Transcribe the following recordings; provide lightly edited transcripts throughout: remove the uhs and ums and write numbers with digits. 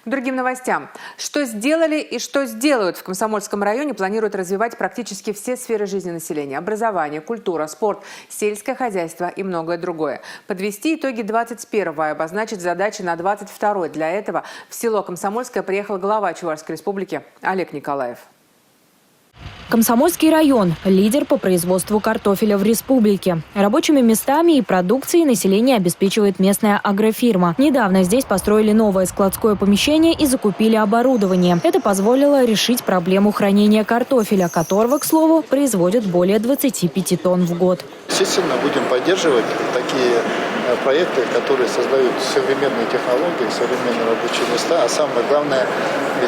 К другим новостям. Что сделали и что сделают в Комсомольском районе, планируют развивать практически все сферы жизни населения. Образование, культура, спорт, сельское хозяйство и многое другое. Подвести итоги 21-го и обозначить задачи на 22-й. Для этого в село Комсомольское приехал глава Чувашской республики Олег Николаев. Комсомольский район – лидер по производству картофеля в республике. Рабочими местами и продукцией население обеспечивает местная агрофирма. Недавно здесь построили новое складское помещение и закупили оборудование. Это позволило решить проблему хранения картофеля, которого, к слову, производят более 25 тонн в год. Естественно, будем поддерживать такие проекты, которые создают современные технологии, современные рабочие места. А самое главное,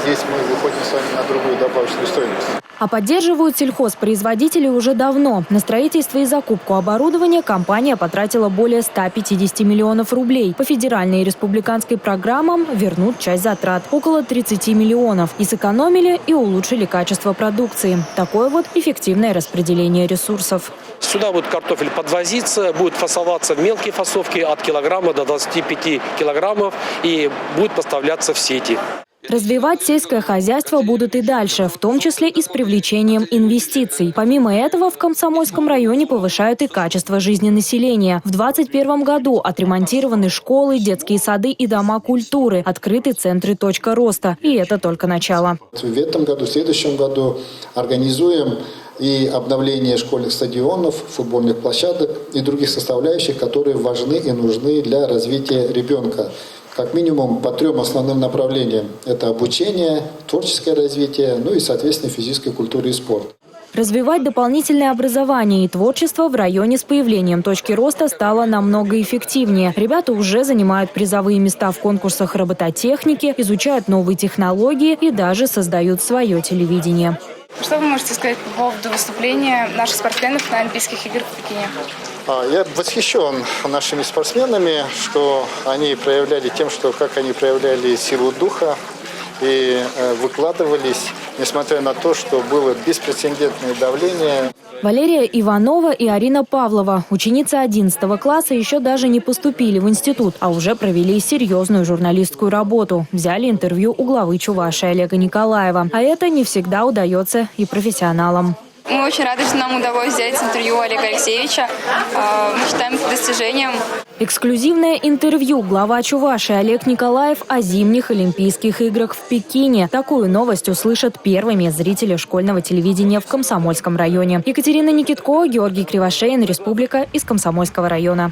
здесь мы выходим с вами на другую добавочную стоимость. А поддерживают сельхозпроизводители уже давно. На строительство и закупку оборудования компания потратила более 150 миллионов рублей. По федеральной и республиканской программам вернут часть затрат – около 30 миллионов. И сэкономили, и улучшили качество продукции. Такое вот эффективное распределение ресурсов. Сюда будет картофель подвозиться, будет фасоваться в мелкие фасовки от килограмма до 25 килограммов и будет поставляться в сети. Развивать сельское хозяйство будут и дальше, в том числе и с привлечением инвестиций. Помимо этого, в Комсомольском районе повышают и качество жизни населения. В 2021 году отремонтированы школы, детские сады и дома культуры, открыты центры «Точка роста». И это только начало. В этом году, в следующем году организуем и обновление школьных стадионов, футбольных площадок и других составляющих, которые важны и нужны для развития ребенка. Как минимум по 3 основным направлениям. Это обучение, творческое развитие, ну и, соответственно, физическая культура и спорт. Развивать дополнительное образование и творчество в районе с появлением «Точки роста» стало намного эффективнее. Ребята уже занимают призовые места в конкурсах робототехники, изучают новые технологии и даже создают свое телевидение. Что вы можете сказать по поводу выступления наших спортсменов на Олимпийских играх в Пекине? Я восхищен нашими спортсменами, что они проявляли тем, как они проявляли силу духа и выкладывались, несмотря на то, что было беспрецедентное давление. Валерия Иванова и Арина Павлова, ученицы 11 класса, еще даже не поступили в институт, а уже провели серьезную журналистскую работу. Взяли интервью у главы Чувашии Олега Николаева. А это не всегда удается и профессионалам. Мы очень рады, что нам удалось взять интервью Олега Алексеевича. Мы считаем это достижением. Эксклюзивное интервью глава Чувашии Олег Николаев о зимних Олимпийских играх в Пекине. Такую новость услышат первыми зрители школьного телевидения в Комсомольском районе. Екатерина Никитко, Георгий Кривошеин, Республика, из Комсомольского района.